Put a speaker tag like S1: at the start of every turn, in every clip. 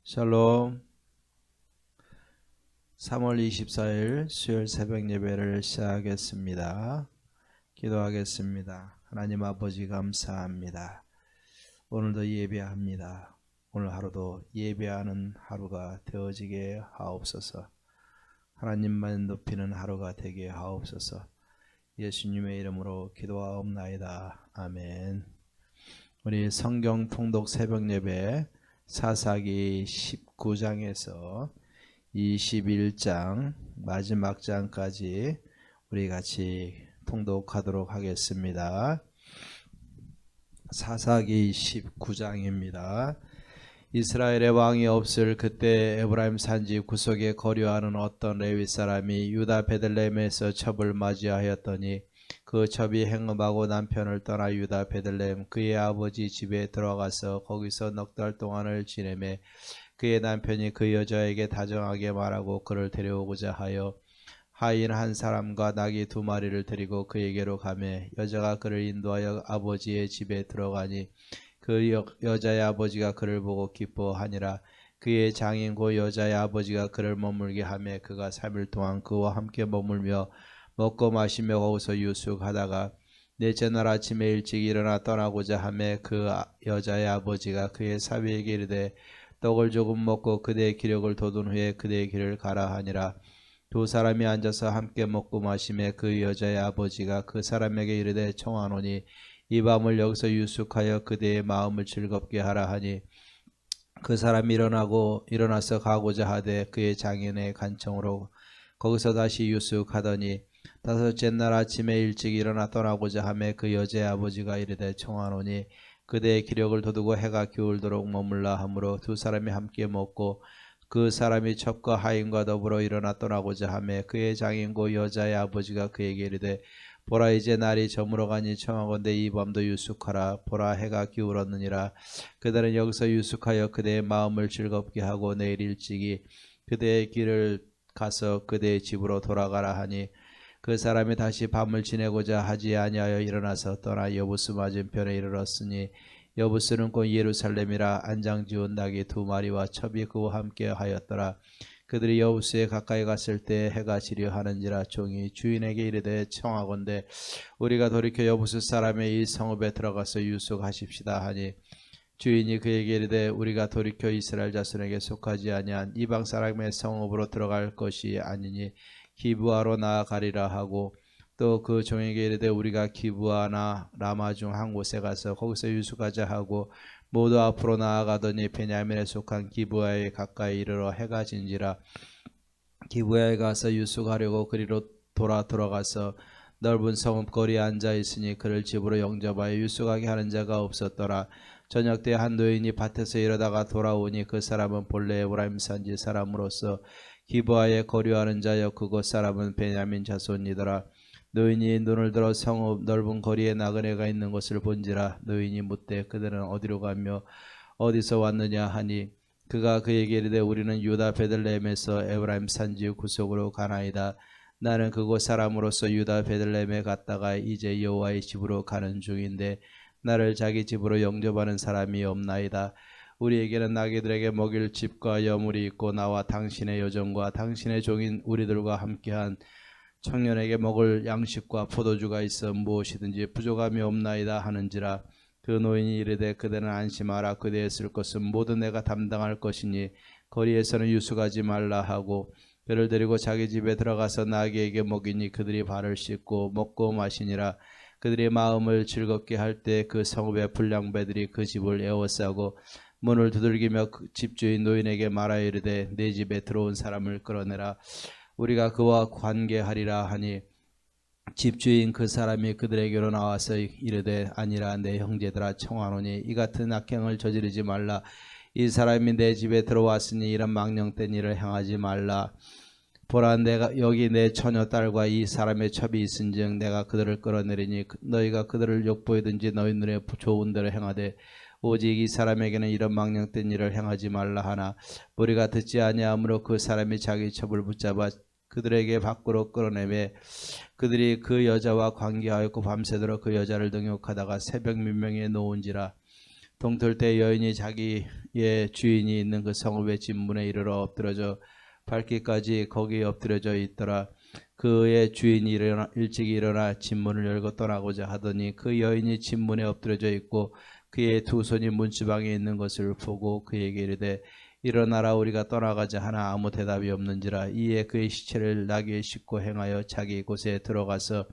S1: 샬롬. 3월 24일 수요일 새벽 예배를 시작하겠습니다. 기도하겠습니다. 하나님 아버지 감사합니다. 오늘도 예배합니다. 오늘 하루도 예배하는 하루가 되어지게 하옵소서. 하나님만 높이는 하루가 되게 하옵소서. 예수님의 이름으로 기도하옵나이다. 아멘. 우리 성경 통독 새벽 예배 사사기 19장에서 21장 마지막 장까지 우리 같이 통독하도록 하겠습니다. 사사기 19장입니다. 이스라엘의 왕이 없을 그때 에브라임 산지 구석에 거류하는 어떤 레위 사람이 유다 베들레헴에서 첩을 맞이하였더니 그 첩이 행음하고 남편을 떠나 유다 베들레헴 그의 아버지 집에 들어가서 거기서 넉 달 동안을 지내매 그의 남편이 그 여자에게 다정하게 말하고 그를 데려오고자 하여 하인 한 사람과 나귀 2마리를 데리고 그에게로 가매 여자가 그를 인도하여 아버지의 집에 들어가니 그 여자의 아버지가 그를 보고 기뻐하니라. 그의 장인 고 여자의 아버지가 그를 머물게 하매 그가 3일 동안 그와 함께 머물며 먹고 마시며 거기서 유숙하다가 넷째 날 아침에 일찍 일어나 떠나고자 하매 그 여자의 아버지가 그의 사위에게 이르되 떡을 조금 먹고 그대의 기력을 돋운 후에 그대의 길을 가라 하니라. 두 사람이 앉아서 함께 먹고 마시매 그 여자의 아버지가 그 사람에게 이르되 청하노니 이 밤을 여기서 유숙하여 그대의 마음을 즐겁게 하라 하니 그 사람이 일어나서 가고자 하되 그의 장인의 간청으로 거기서 다시 유숙하더니 5째 날 아침에 일찍 일어나 떠나고자 하매 그 여자의 아버지가 이르되 청하노니 그대의 기력을 돋우고 해가 기울도록 머물라 하므로 두 사람이 함께 먹고 그 사람이 첩과 하인과 더불어 일어나 떠나고자 하매 그의 장인고 여자의 아버지가 그에게 이르되 보라 이제 날이 저물어가니 청하건대 이 밤도 유숙하라. 보라 해가 기울었느니라. 그들은 여기서 유숙하여 그대의 마음을 즐겁게 하고 내일 일찍이 그대의 길을 가서 그대의 집으로 돌아가라 하니 그 사람이 다시 밤을 지내고자 하지 아니하여 일어나서 떠나 여부스 맞은편에 이르렀으니 여부스는 곧 예루살렘이라. 안장지운 나귀 2마리와 첩이 그와 함께 하였더라. 그들이 여부스에 가까이 갔을 때 해가 지려 하는지라. 종이 주인에게 이르되 청하건대 우리가 돌이켜 여부스 사람의 이 성읍에 들어가서 유숙하십시다 하니 주인이 그에게 이르되 우리가 돌이켜 이스라엘 자손에게 속하지 아니한 이방 사람의 성읍으로 들어갈 것이 아니니 기브아로 나아가리라 하고 또 그 종에게 이르되 우리가 기브아나 라마 중 한 곳에 가서 거기서 유숙하자 하고 모두 앞으로 나아가더니 베냐민에 속한 기브아에 가까이 이르러 해가 진지라. 기브아에 가서 유숙하려고 그리로 들어가서 넓은 성읍 거리에 앉아 있으니 그를 집으로 영접하여 유숙하게 하는 자가 없었더라. 저녁 때 한 노인이 밭에서 일하다가 돌아오니 그 사람은 본래 에브라임 산지 사람으로서 기브아에 거류하는 자여 그곳 사람은 베냐민 자손이더라. 노인이 눈을 들어 성읍 넓은 거리에 나그네가 있는 것을 본지라. 노인이 묻되 그들은 어디로 가며 어디서 왔느냐 하니 그가 그에게 이르되 우리는 유다 베들레헴에서 에브라임 산지 구석으로 가나이다. 나는 그곳 사람으로서 유다 베들레헴에 갔다가 이제 여호와의 집으로 가는 중인데 나를 자기 집으로 영접하는 사람이 없나이다. 우리에게는 나귀들에게 먹일 집과 여물이 있고 나와 당신의 여종과 당신의 종인 우리들과 함께한 청년에게 먹을 양식과 포도주가 있어 무엇이든지 부족함이 없나이다 하는지라. 그 노인이 이르되 그대는 안심하라. 그대의 쓸 것은 모두 내가 담당할 것이니 거리에서는 유숙하지 말라 하고 그를 데리고 자기 집에 들어가서 나귀에게 먹이니 그들이 발을 씻고 먹고 마시니라. 그들이 마음을 즐겁게 할 때 그 성읍의 불량배들이 그 집을 에워싸고 문을 두들기며 그 집주인 노인에게 말하여 이르되 내 집에 들어온 사람을 끌어내라. 우리가 그와 관계하리라 하니 집주인 그 사람이 그들에게로 나와서 이르되 아니라 내 형제들아 청하노니 이 같은 악행을 저지르지 말라. 이 사람이 내 집에 들어왔으니 이런 망령된 일을 행하지 말라. 보라 내가 여기 내 처녀 딸과 이 사람의 첩이 있은즉 내가 그들을 끌어내리니 너희가 그들을 욕보이든지 너희 눈에 좋은 대로 행하되 오직 이 사람에게는 이런 망령된 일을 행하지 말라 하나 우리가 듣지 아니하므로 그 사람이 자기 첩을 붙잡아 그들에게 밖으로 끌어내매 그들이 그 여자와 관계하였고 밤새도록 그 여자를 능욕하다가 새벽 민명에 놓은지라. 동틀 때 여인이 자기의 주인이 있는 그 성읍의 진문에 이르러 엎드러져 밟기까지 거기에 엎드려져 있더라. 그의 주인이 일찍 일어나 진문을 열고 떠나고자 하더니 그 여인이 진문에 엎드려져 있고 그의 두 손이 문지방에 있는 것을 보고 그에게 이르되 일어나라 우리가 떠나가자 하나 아무 대답이 없는지라. 이에 그의 시체를 나귀에 싣고 행하여 자기 곳에 들어가서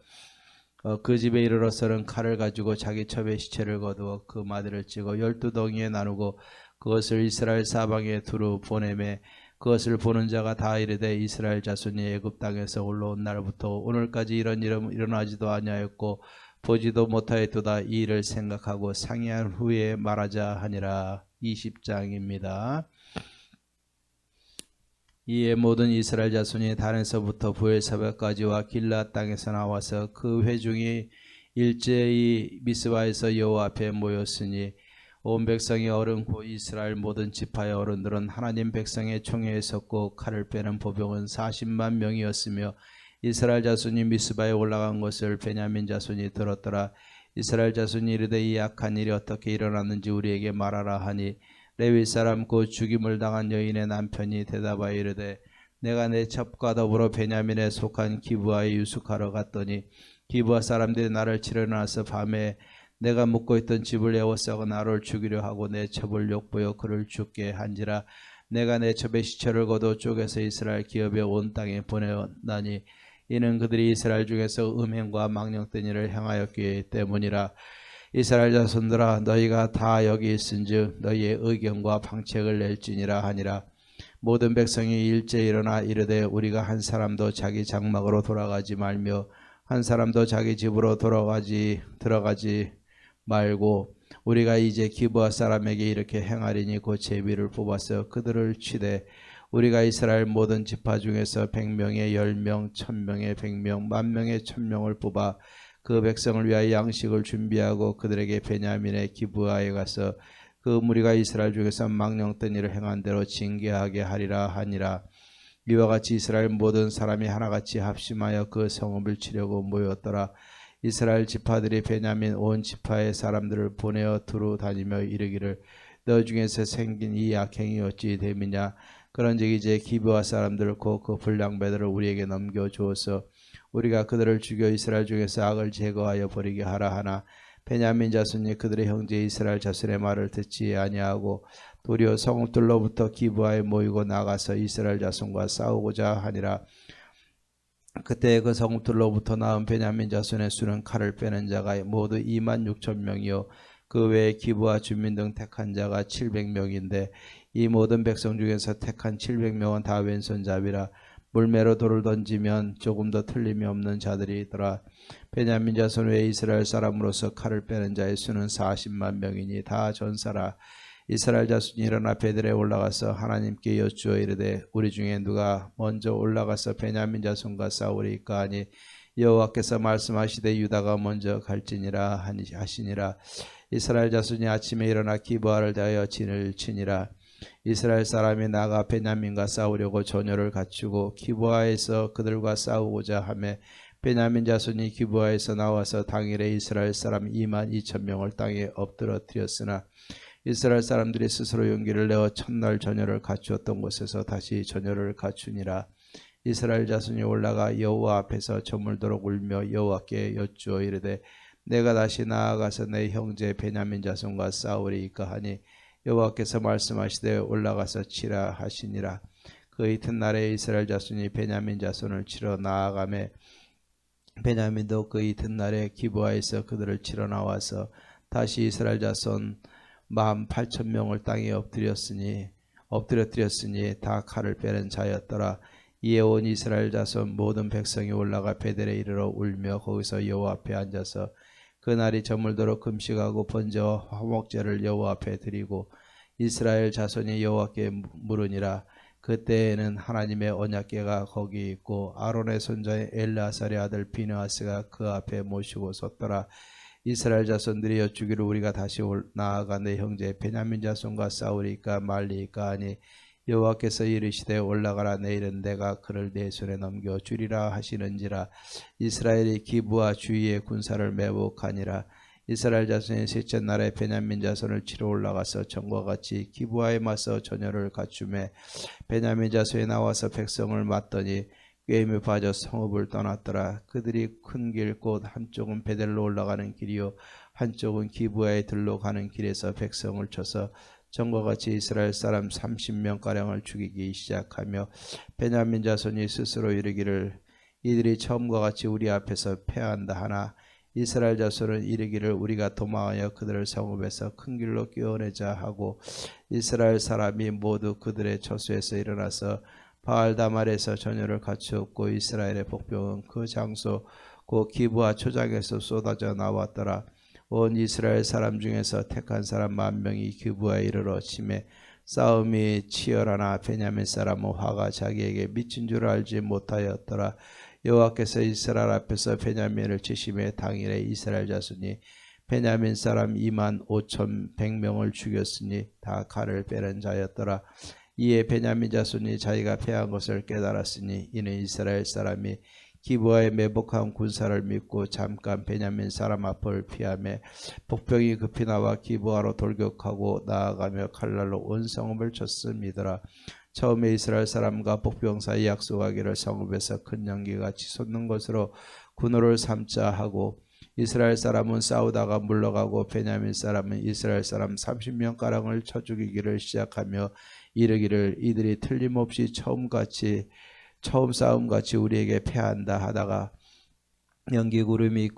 S1: 그 집에 이르러서는 칼을 가지고 자기 첩의 시체를 거두어 그 마디를 찌고 12덩이에 나누고 그것을 이스라엘 사방에 두루 보내매 그것을 보는 자가 다 이르되 이스라엘 자손이 애굽 땅에서 올라온 날부터 오늘까지 이런 일은 일어나지도 아니하였고 보지도 못하였도다. 이 일을 생각하고 상의한 후에 말하자 하니라. 20장입니다. 이에 모든 이스라엘 자손이 단에서부터 부엘사바까지와 길앗 땅에서 나와서 그 회중이 일제히 미스바에서 여호와 앞에 모였으니 온 백성의 어른 곧 이스라엘 모든 지파의 어른들은 하나님 백성의 총회에 섰고 칼을 빼는 보병은 40만 명이었으며 이스라엘 자손이 미스바에 올라간 것을 베냐민 자손이 들었더라. 이스라엘 자손이 이르되 이 악한 일이 어떻게 일어났는지 우리에게 말하라 하니 레위 사람 곧 죽임을 당한 여인의 남편이 대답하여 이르되 내가 내 첩과 더불어 베냐민에 속한 기브아에 유숙하러 갔더니 기브아 사람들이 나를 치러 나서 밤에 내가 묵고 있던 집을 에워싸고 나를 죽이려 하고 내 첩을 욕보여 그를 죽게 한지라. 내가 내 첩의 시체를 거둬 쪼개서 이스라엘 기업의 온 땅에 보내었나니 이는 그들이 이스라엘 중에서 음행과 망령된 일을 행하였기 때문이라. 이스라엘 자손들아 너희가 다 여기 있은즉 너희의 의견과 방책을 낼지니라 하니라. 모든 백성이 일제 일어나 이르되 우리가 한 사람도 자기 장막으로 돌아가지 말며 한 사람도 자기 집으로 들어가지 말고 우리가 이제 기브아 사람에게 이렇게 행하리니 곧 제비를 뽑아서 그들을 치되 우리가 이스라엘 모든 지파 중에서 100명에 10명 1000명에 100명 10,000명에 1000명을 뽑아 그 백성을 위하여 양식을 준비하고 그들에게 베냐민의 기브아에 가서 그 무리가 이스라엘 중에서 망령된 일을 행한 대로 징계하게 하리라 하니라. 이와 같이 이스라엘 모든 사람이 하나같이 합심하여 그 성읍을 치려고 모였더라. 이스라엘 지파들이 베냐민 온 지파의 사람들을 보내어 두루 다니며 이르기를 너 중에서 생긴 이 악행이 어찌 됨이냐. 그런즉 이제 기브아 사람들 곧 그 불량배들을 우리에게 넘겨주어서 우리가 그들을 죽여 이스라엘 중에서 악을 제거하여 버리게 하라 하나 베냐민 자손이 그들의 형제 이스라엘 자손의 말을 듣지 아니하고 도리어 성읍들로부터 기브아에 모이고 나가서 이스라엘 자손과 싸우고자 하니라. 그때 그 성읍들로부터 나온 베냐민 자손의 수는 칼을 빼는 자가 모두 26,000명이요 그 외에 기브아 주민 등 택한 자가 700명인데 이 모든 백성 중에서 택한 700명은 다 왼손잡이라. 물매로 돌을 던지면 조금 더 틀림이 없는 자들이 있더라. 베냐민 자손 외에 이스라엘 사람으로서 칼을 빼는 자의 수는 40만 명이니 다 전사라. 이스라엘 자손이 일어나 베들에 올라가서 하나님께 여쭈어 이르되 우리 중에 누가 먼저 올라가서 베냐민 자손과 싸우리까 하니 여호와께서 말씀하시되 유다가 먼저 갈지니라 하시니라. 이스라엘 자손이 아침에 일어나 기브아를 대하여 진을 치니라. 이스라엘 사람이 나가 베냐민과 싸우려고 전열을 갖추고 기브아에서 그들과 싸우고자 하매 베냐민 자손이 기브아에서 나와서 당일에 이스라엘 사람 22,000명을 땅에 엎드러뜨렸으나 이스라엘 사람들이 스스로 용기를 내어 첫날 전열을 갖추었던 곳에서 다시 전열을 갖추니라. 이스라엘 자손이 올라가 여호와 앞에서 저물도록 울며 여호와께 여쭈어 이르되 내가 다시 나아가서 내 형제 베냐민 자손과 싸우리이까 하니 여호와께서 말씀하시되 올라가서 치라 하시니라. 그 이튿날에 이스라엘 자손이 베냐민 자손을 치러 나아가매 베냐민도 그 이튿날에 기브아에서 그들을 치러 나와서 다시 이스라엘 자손 18,000명을 땅에 엎드려뜨렸으니 다 칼을 빼는 자였더라. 이에 온 이스라엘 자손 모든 백성이 올라가 베델에 이르러 울며 거기서 여호와 앞에 앉아서 그날이 저물도록 금식하고 번제와 화목제를 여호와 앞에 드리고 이스라엘 자손이 여호와께 물으니라. 그때에는 하나님의 언약궤가 거기 있고 아론의 손자의 엘르아살의 아들 비느하스가 그 앞에 모시고 섰더라. 이스라엘 자손들이 여쭈기를 우리가 다시 나아가 내 형제 베냐민 자손과 싸우리까 말리까 하니 여호와께서 이르시되 올라가라. 내일은 내가 그를 내 손에 넘겨주리라 하시는지라. 이스라엘이 기브아 주위의 군사를 매복하니라. 이스라엘 자손이 셋째 날에 베냐민 자손을 치러 올라가서 전과 같이 기브아에 맞서 전열을 갖추매 베냐민 자손이 나와서 백성을 맞더니 꾀임에 빠져 성읍을 떠났더라. 그들이 큰 길 곧 한쪽은 베델로 올라가는 길이요 한쪽은 기브아에 들로 가는 길에서 백성을 쳐서 전과 같이 이스라엘 사람 30명가량을 죽이기 시작하며 베냐민 자손이 스스로 이르기를 이들이 처음과 같이 우리 앞에서 패한다 하나 이스라엘 자손은 이르기를 우리가 도망하여 그들을 성읍에서 큰 길로 끼워내자 하고 이스라엘 사람이 모두 그들의 처소에서 일어나서 바알다말에서 전열을 갖추었고 이스라엘의 복병은 그 장소 곧 기브아 초장에서 쏟아져 나왔더라. 온 이스라엘 사람 중에서 택한 사람 10,000명이 기브아에 이르러 치매 싸움이 치열하나 베냐민 사람은 화가 자기에게 미친 줄 알지 못하였더라. 여호와께서 이스라엘 앞에서 베냐민을 치심에 당일에 이스라엘 자손이 베냐민 사람 25,100명을 죽였으니 다 칼을 빼는 자였더라. 이에 베냐민 자손이 자기가 패한 것을 깨달았으니 이는 이스라엘 사람이 기브아의 매복한 군사를 믿고 잠깐 베냐민 사람 앞을 피하며 복병이 급히 나와 기브아로 돌격하고 나아가며 칼날로 온 성읍을 쳤음이더라. 처음에 이스라엘 사람과 복병 사이 약속하기를 성읍에서 큰 연기가 치솟는 것으로 군호를 삼자 하고 이스라엘 사람은 싸우다가 물러가고 베냐민 사람은 이스라엘 사람 30명가량을 쳐 죽이기를 시작하며 이르기를 이들이 틀림없이 처음 싸움같이 우리에게 패한다 하다가 연기 구름이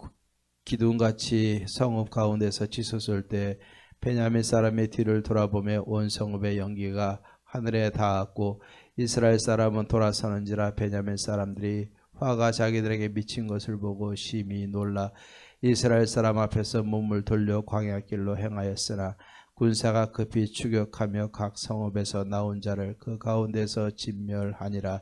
S1: 기둥같이 성읍 가운데서 치솟을 때 베냐민 사람의 뒤를 돌아보며 온 성읍의 연기가 하늘에 닿았고 이스라엘 사람은 돌아서는지라 베냐민 사람들이 화가 자기들에게 미친 것을 보고 심히 놀라 이스라엘 사람 앞에서 몸을 돌려 광야길로 행하였으나 군사가 급히 추격하며 각 성읍에서 나온 자를 그 가운데서 진멸하니라.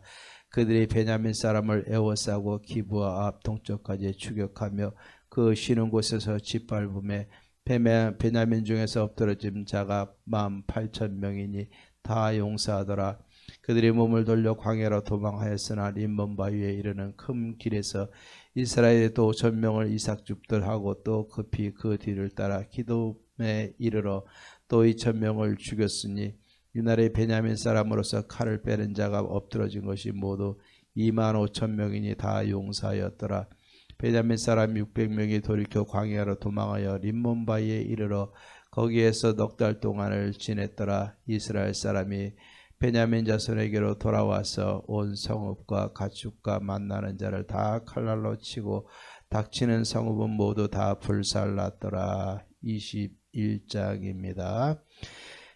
S1: 그들이 베냐민 사람을 에워싸고 기브아 앞 동쪽까지 추격하며 그 쉬는 곳에서 짓밟음에 베냐민 중에서 엎드러진 자가 18,000명이니 다 용사하더라. 그들이 몸을 돌려 광야로 도망하였으나 림몬 바위에 이르는 큰 길에서 이스라엘의 또 5,000명을 이삭줍들하고 또 급히 그 뒤를 따라 기돔에 이르러 또 2,000명을 죽였으니 이날에 베냐민 사람으로서 칼을 빼는 자가 엎드러진 것이 모두 25,000명이니 다 용사였더라. 베냐민 사람 600명이 돌이켜 광야로 도망하여 림몬 바위에 이르러 거기에서 넉 달 동안을 지냈더라. 이스라엘 사람이 베냐민 자손에게로 돌아와서 온 성읍과 가축과 만나는 자를 다 칼날로 치고 닥치는 성읍은 모두 다 불살랐더라. 21장입니다.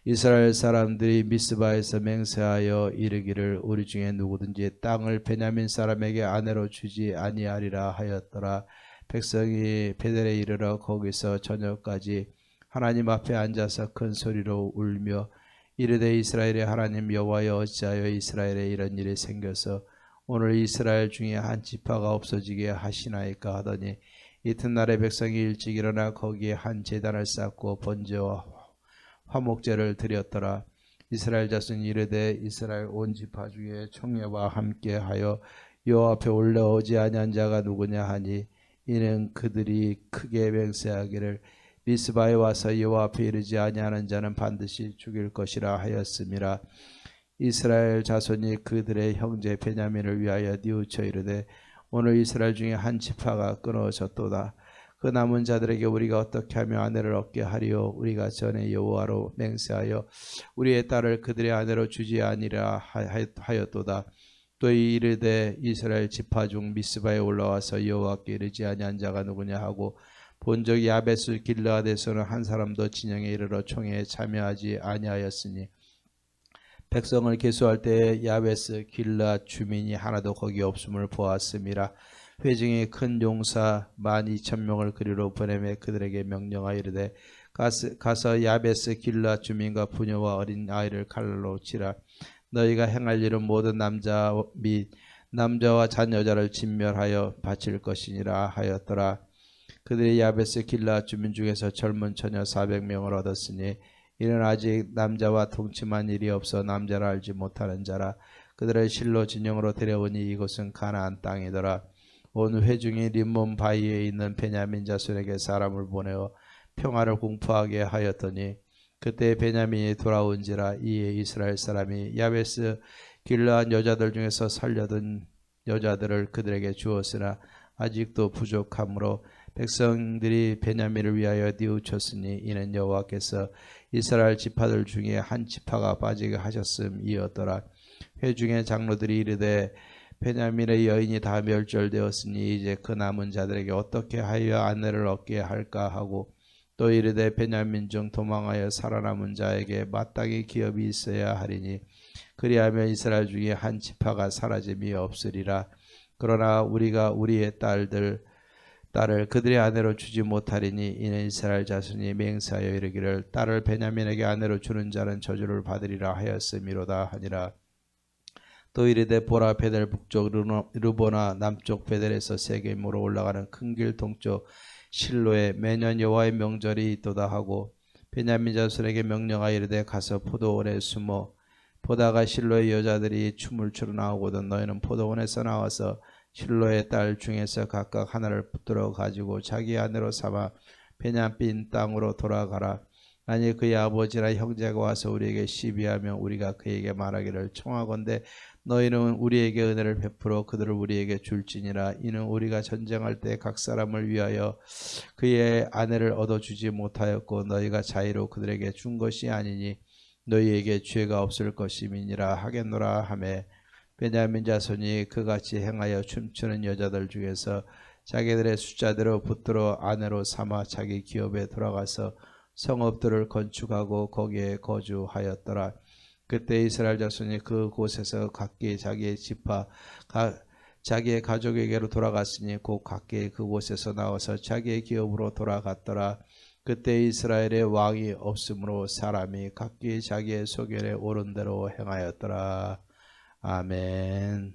S1: 이스라엘 사람들이 미스바에서 맹세하여 이르기를 우리 중에 누구든지 땅을 베냐민 사람에게 아내로 주지 아니하리라 하였더라. 백성이 베델에 이르러 거기서 저녁까지 하나님 앞에 앉아서 큰 소리로 울며 이르되 이스라엘의 하나님 여호와여 어찌하여 이스라엘에 이런 일이 생겨서 오늘 이스라엘 중에 한 지파가 없어지게 하시나이까 하더니 이튿날에 백성이 일찍 일어나 거기에 한 제단을 쌓고 번제와 화목제를 드렸더라. 이스라엘 자손이 이르되 이스라엘 온 지파 중에 총회와 함께하여 여호와 앞에 올라오지 아니한 자가 누구냐 하니 이는 그들이 크게 맹세하기를 미스바에 와서 여호와 앞에 이르지 아니하는 자는 반드시 죽일 것이라 하였음이라. 이스라엘 자손이 그들의 형제 베냐민을 위하여 뉘우쳐 이르되 오늘 이스라엘 중에 한 지파가 끊어졌도다. 그 남은 자들에게 우리가 어떻게 하며 아내를 얻게 하리요. 우리가 전에 여호와로 맹세하여 우리의 딸을 그들의 아내로 주지 아니라 하였도다. 또 이르되 이스라엘 지파 중 미스바에 올라와서 여호와께 이르지 아니한 자가 누구냐 하고 본적 야베스 길르앗에서는 한 사람도 진영에 이르러 총회에 참여하지 아니하였으니 백성을 계수할 때에 야베스 길르앗 주민이 하나도 거기 없음을 보았음이라. 회중이 큰 용사 12,000명을 그리로 보내매 그들에게 명령하여 이르되 가서 야베스 길르앗 주민과 부녀와 어린 아이를 칼로 치라. 너희가 행할 일은 모든 남자 및 남자와 잔여자를 진멸하여 바칠 것이니라 하였더라. 그들이 야베스 길르앗 주민 중에서 젊은 처녀 400명을 얻었으니 이는 아직 남자와 동침한 일이 없어 남자를 알지 못하는 자라. 그들을 실로 진영으로 데려오니 이곳은 가나안 땅이더라. 온 회중이 림몬 바위에 있는 베냐민 자손에게 사람을 보내어 평화를 공포하게 하였더니 그때 베냐민이 돌아온지라. 이에 이스라엘 사람이 야베스 길르한 여자들 중에서 살려둔 여자들을 그들에게 주었으나 아직도 부족하므로 백성들이 베냐민을 위하여 뉘우쳤으니 이는 여호와께서 이스라엘 지파들 중에 한 지파가 빠지게 하셨음이었더라. 회중의 장로들이 이르되 베냐민의 여인이 다 멸절되었으니 이제 그 남은 자들에게 어떻게 하여 아내를 얻게 할까 하고 또 이르되 베냐민 중 도망하여 살아남은 자에게 마땅히 기업이 있어야 하리니 그리하면 이스라엘 중에 한 지파가 사라짐이 없으리라. 그러나 우리가 우리의 딸을 그들의 아내로 주지 못하리니 이는 이스라엘 자손이 맹세하여 이르기를 딸을 베냐민에게 아내로 주는 자는 저주를 받으리라 하였음이로다 하니라. 또 이르되 보라 베델 북쪽 르보나 남쪽 베델에서 세겜으로 올라가는 큰 길 동쪽 실로에 매년 여호와의 명절이 있도다 하고 베냐민 자손에게 명령하여 이르되 가서 포도원에 숨어 보다가 실로의 여자들이 춤을 추러 나오거든 너희는 포도원에서 나와서 실로의 딸 중에서 각각 하나를 붙들어 가지고 자기 아내로 삼아 베냐민 땅으로 돌아가라. 만일 그의 아버지나 형제가 와서 우리에게 시비하면 우리가 그에게 말하기를 청하건대 너희는 우리에게 은혜를 베풀어 그들을 우리에게 줄지니라. 이는 우리가 전쟁할 때 각 사람을 위하여 그의 아내를 얻어주지 못하였고 너희가 자의로 그들에게 준 것이 아니니 너희에게 죄가 없을 것임이니라 하겠노라 하매 베냐민 자손이 그같이 행하여 춤추는 여자들 중에서 자기들의 숫자대로 붙들어 아내로 삼아 자기 기업에 돌아가서 성읍들을 건축하고 거기에 거주하였더라. 그때 이스라엘 자손이 그곳에서 각기 자기의 지파 자기의 가족에게로 돌아갔으니 곧 각기 그곳에서 나와서 자기의 기업으로 돌아갔더라. 그때 이스라엘의 왕이 없으므로 사람이 각기 자기의 소견에 옳은 대로 행하였더라. 아멘.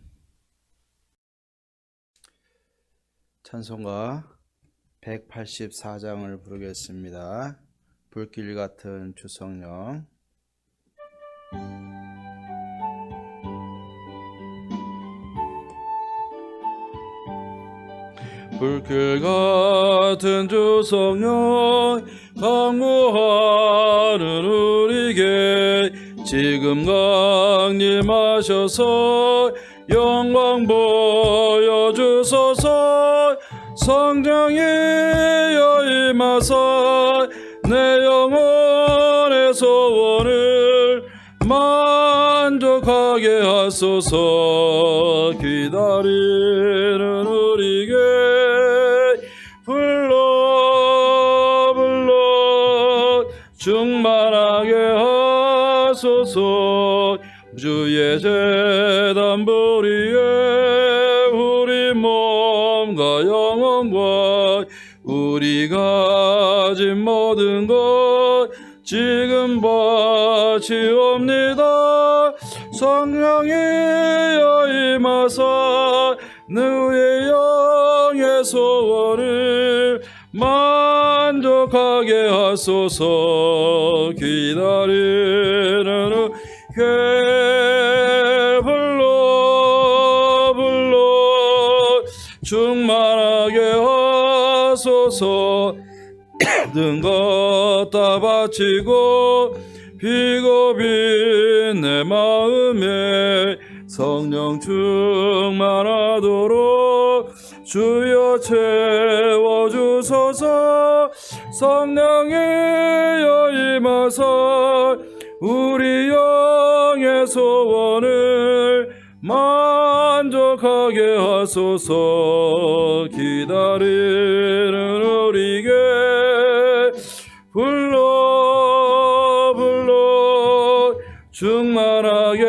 S1: 찬송가 184장을 부르겠습니다. 불길 같은 주성령. 불길 같은 주성령 강구하는 우리에게 지금 강림하셔서 영광 보여주소서. 성령이여 임하사 내 영혼의 소원을 만족하게 하소서. 기다리는 우리에게 불러 충만하게 하소서. 주의 제단 보리에 우리 몸과 영혼과 우리 가진 모든 것 지금 바치옵니다. 성령이여 임하사 너의 영의 소원을 만족하게 하소서. 기다리는 불러 충만하게 하소서. 모든 것 다 바치고 비고빈 내 마음에 성령 충만하도록 주여 채워주소서. 성령이여 임하사 우리 영의 소원을 만족하게 하소서. 기다리는 우리에게 불러 충만하게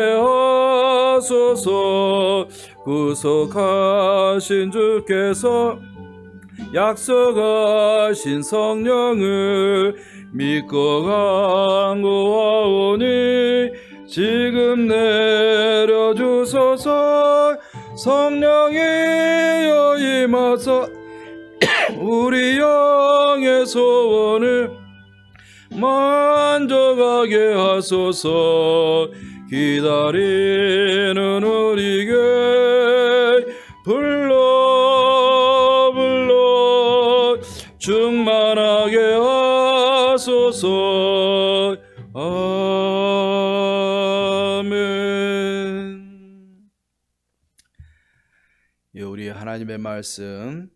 S1: 하소서. 구속하신 주께서 약속하신 성령을 믿고 간구하오니 지금 내려주소서. 성령이여 임하사 우리 영의 소원을 만족하게 하소서. 기다리는 우리에게 불러 우리 하나님의 말씀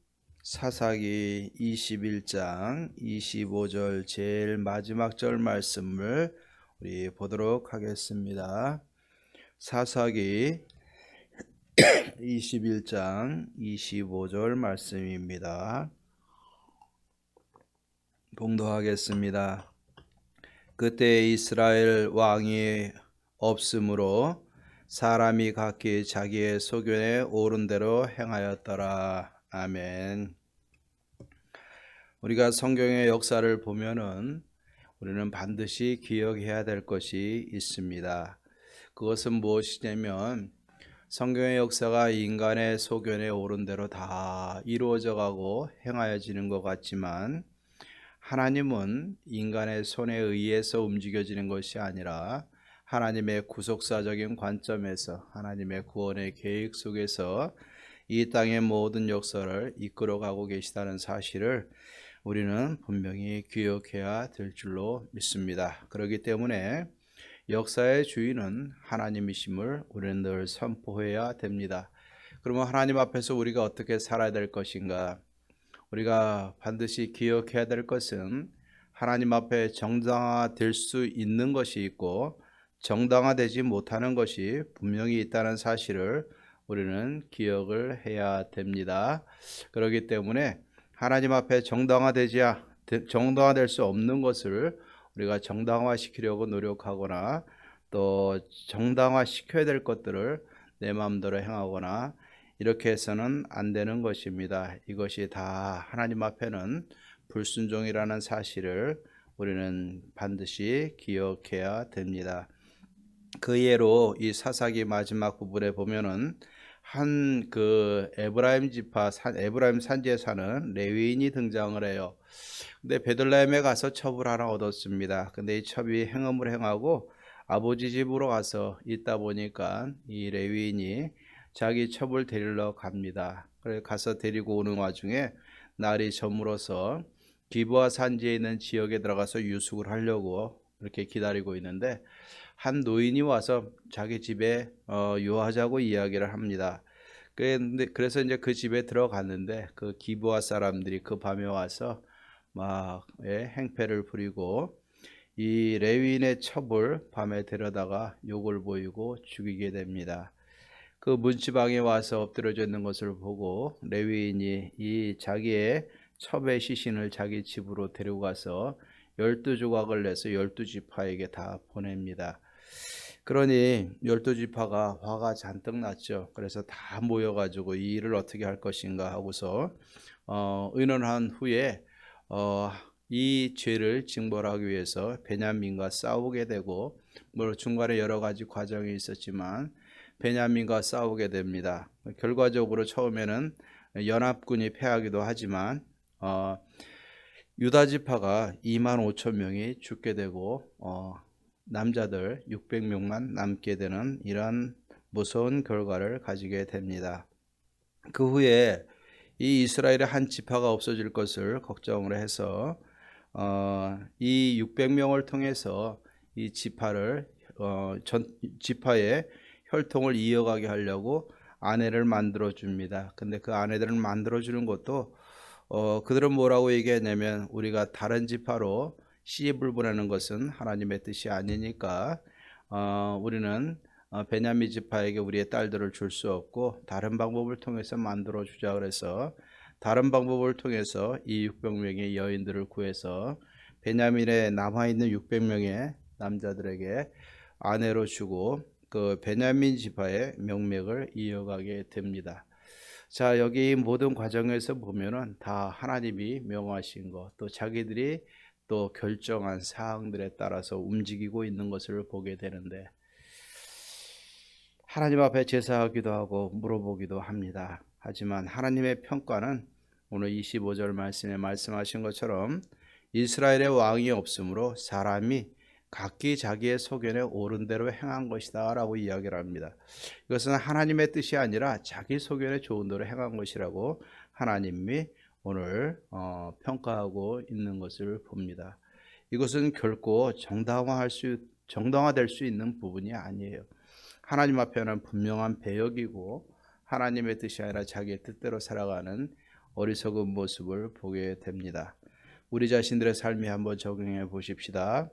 S1: 사사기 21장 25절 제일 마지막 절 말씀을 우리 보도록 하겠습니다. 사사기 21장 25절 말씀입니다. 봉독하겠습니다. 그때 이스라엘 왕이 없으므로 사람이 각기 자기의 소견에 옳은 대로 행하였더라. 아멘. 우리가 성경의 역사를 보면은 우리는 반드시 기억해야 될 것이 있습니다. 그것은 무엇이냐면 성경의 역사가 인간의 소견에 옳은 대로 다 이루어져 가고 행하여지는 것 같지만 하나님은 인간의 손에 의해서 움직여지는 것이 아니라 하나님의 구속사적인 관점에서 하나님의 구원의 계획 속에서 이 땅의 모든 역사를 이끌어가고 계시다는 사실을 우리는 분명히 기억해야 될 줄로 믿습니다. 그렇기 때문에 역사의 주인은 하나님이심을 우리는 늘 선포해야 됩니다. 그러면 하나님 앞에서 우리가 어떻게 살아야 될 것인가? 우리가 반드시 기억해야 될 것은 하나님 앞에 정당화될 수 있는 것이 있고 정당화되지 못하는 것이 분명히 있다는 사실을 우리는 기억을 해야 됩니다. 그렇기 때문에 하나님 앞에 정당화될 수 없는 것을 우리가 정당화시키려고 노력하거나 또 정당화시켜야 될 것들을 내 마음대로 행하거나 이렇게 해서는 안 되는 것입니다. 이것이 다 하나님 앞에는 불순종이라는 사실을 우리는 반드시 기억해야 됩니다. 그 예로 이 사사기 마지막 부분에 보면은 한 에브라임 산지에 사는 레위인이 등장을 해요. 근데 베들레헴에 가서 첩을 하나 얻었습니다. 근데 이 첩이 행음을 행하고 아버지 집으로 가서 있다 보니까 이 레위인이 자기 첩을 데리러 갑니다. 그래서 가서 데리고 오는 와중에 날이 저물어서 기브아 산지에 있는 지역에 들어가서 유숙을 하려고 이렇게 기다리고 있는데 한 노인이 와서 자기 집에 유하자고 이야기를 합니다. 그래서 이제 그 집에 들어갔는데 그 기브아 사람들이 그 밤에 와서 막 행패를 부리고 이 레위인의 첩을 밤에 데려다가 욕을 보이고 죽이게 됩니다. 그 문지방에 와서 엎드려져 있는 것을 보고 레위인이 이 자기의 첩의 시신을 자기 집으로 데리고 가서 12조각을 내서 12지파에게 다 보냅니다. 그러니 12지파가 화가 잔뜩 났죠. 그래서 다 모여가지고 이 일을 어떻게 할 것인가 하고서 의논한 후에 이 죄를 징벌하기 위해서 베냐민과 싸우게 되고 물론 중간에 여러 가지 과정이 있었지만 베냐민과 싸우게 됩니다. 결과적으로 처음에는 연합군이 패하기도 하지만 유다 지파가 2만 5천 명이 죽게 되고 남자들 600명만 남게 되는 이런 무서운 결과를 가지게 됩니다. 그 후에 이 이스라엘의 한 지파가 없어질 것을 걱정을 해서 이 600명을 통해서 이 지파를 전 지파의 혈통을 이어가게 하려고 아내를 만들어 줍니다. 근데 그 아내들을 만들어 주는 것도 그들은 뭐라고 얘기했냐면 우리가 다른 지파로 시집을 보내는 것은 하나님의 뜻이 아니니까 우리는 베냐민 지파에게 우리의 딸들을 줄 수 없고 다른 방법을 통해서 만들어 주자 그래서 다른 방법을 통해서 이 600명의 여인들을 구해서 베냐민에 남아있는 600명의 남자들에게 아내로 주고 그 베냐민 지파의 명맥을 이어가게 됩니다. 자, 여기 모든 과정에서 보면은 다 하나님이 명하신 것, 또 자기들이 또 결정한 사항들에 따라서 움직이고 있는 것을 보게 되는데 하나님 앞에 제사하기도 하고 물어보기도 합니다. 하지만 하나님의 평가는 오늘 25절 말씀에 말씀하신 것처럼 이스라엘의 왕이 없으므로 사람이 각기 자기의 소견에 옳은 대로 행한 것이다 라고 이야기를 합니다. 이것은 하나님의 뜻이 아니라 자기 소견에 좋은 대로 행한 것이라고 하나님이 오늘 평가하고 있는 것을 봅니다. 이것은 결코 정당화될 수 있는 부분이 아니에요. 하나님 앞에는 분명한 배역이고 하나님의 뜻이 아니라 자기의 뜻대로 살아가는 어리석은 모습을 보게 됩니다. 우리 자신들의 삶에 한번 적용해 보십시다.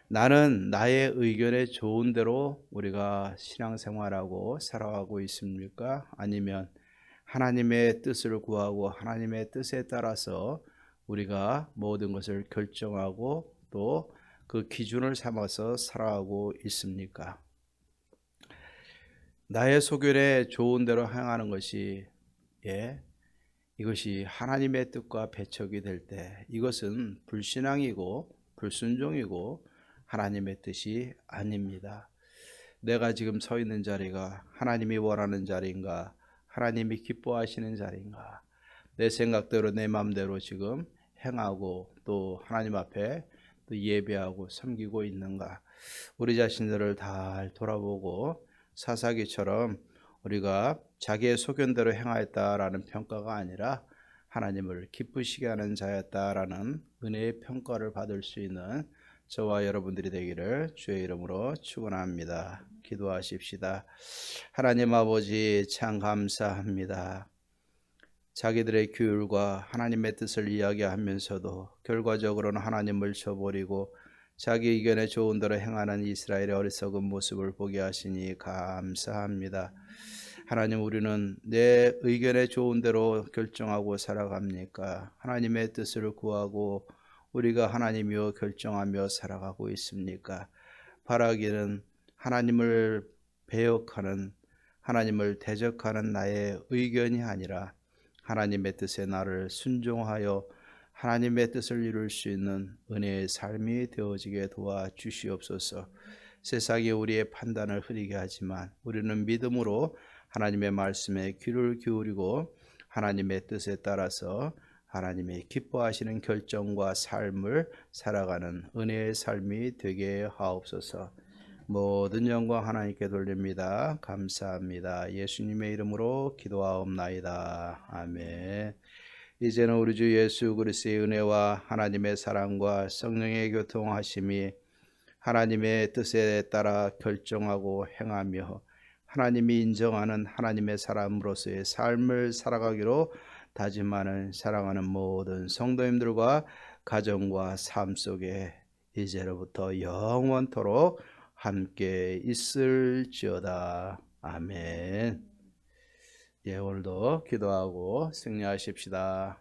S1: 나는 나의 의견에 좋은 대로 우리가 신앙생활하고 살아가고 있습니까? 아니면 하나님의 뜻을 구하고 하나님의 뜻에 따라서 우리가 모든 것을 결정하고 또 그 기준을 삼아서 살아가고 있습니까? 나의 소견에 좋은 대로 행하는 것이 이것이 하나님의 뜻과 배척이 될 때 이것은 불신앙이고 불순종이고 하나님의 뜻이 아닙니다. 내가 지금 서 있는 자리가 하나님이 원하는 자리인가, 하나님이 기뻐하시는 자리인가, 내 생각대로 내 마음대로 지금 행하고 또 하나님 앞에 또 예배하고 섬기고 있는가, 우리 자신들을 잘 돌아보고 사사기처럼 우리가 자기의 소견대로 행하였다라는 평가가 아니라 하나님을 기쁘시게 하는 자였다라는 은혜의 평가를 받을 수 있는 저와 여러분들이 되기를 주의 이름으로 축원합니다. 기도하십시다. 하나님 아버지 참 감사합니다. 자기들의 규율과 하나님의 뜻을 이야기하면서도 결과적으로는 하나님을 저버리고 자기 의견에 좋은 대로 행하는 이스라엘의 어리석은 모습을 보게 하시니 감사합니다. 하나님, 우리는 내 의견에 좋은 대로 결정하고 살아갑니까? 하나님의 뜻을 구하고 우리가 하나님이여 결정하며 살아가고 있습니까? 바라기는 하나님을 배역하는, 하나님을 대적하는 나의 의견이 아니라 하나님의 뜻에 나를 순종하여 하나님의 뜻을 이룰 수 있는 은혜의 삶이 되어지게 도와주시옵소서. 세상이 우리의 판단을 흐리게 하지만 우리는 믿음으로 하나님의 말씀에 귀를 기울이고 하나님의 뜻에 따라서 하나님의 기뻐하시는 결정과 삶을 살아가는 은혜의 삶이 되게 하옵소서. 모든 영광 하나님께 돌립니다. 감사합니다. 예수님의 이름으로 기도하옵나이다. 아멘. 이제는 우리 주 예수 그리스도의 은혜와 하나님의 사랑과 성령의 교통하심이 하나님의 뜻에 따라 결정하고 행하며 하나님이 인정하는 하나님의 사람으로서의 삶을 살아가기로 다짐하는 사랑하는 모든 성도님들과 가정과 삶 속에 이제로부터 영원토록 함께 있을지어다. 아멘. 오늘도 기도하고 승리하십시다.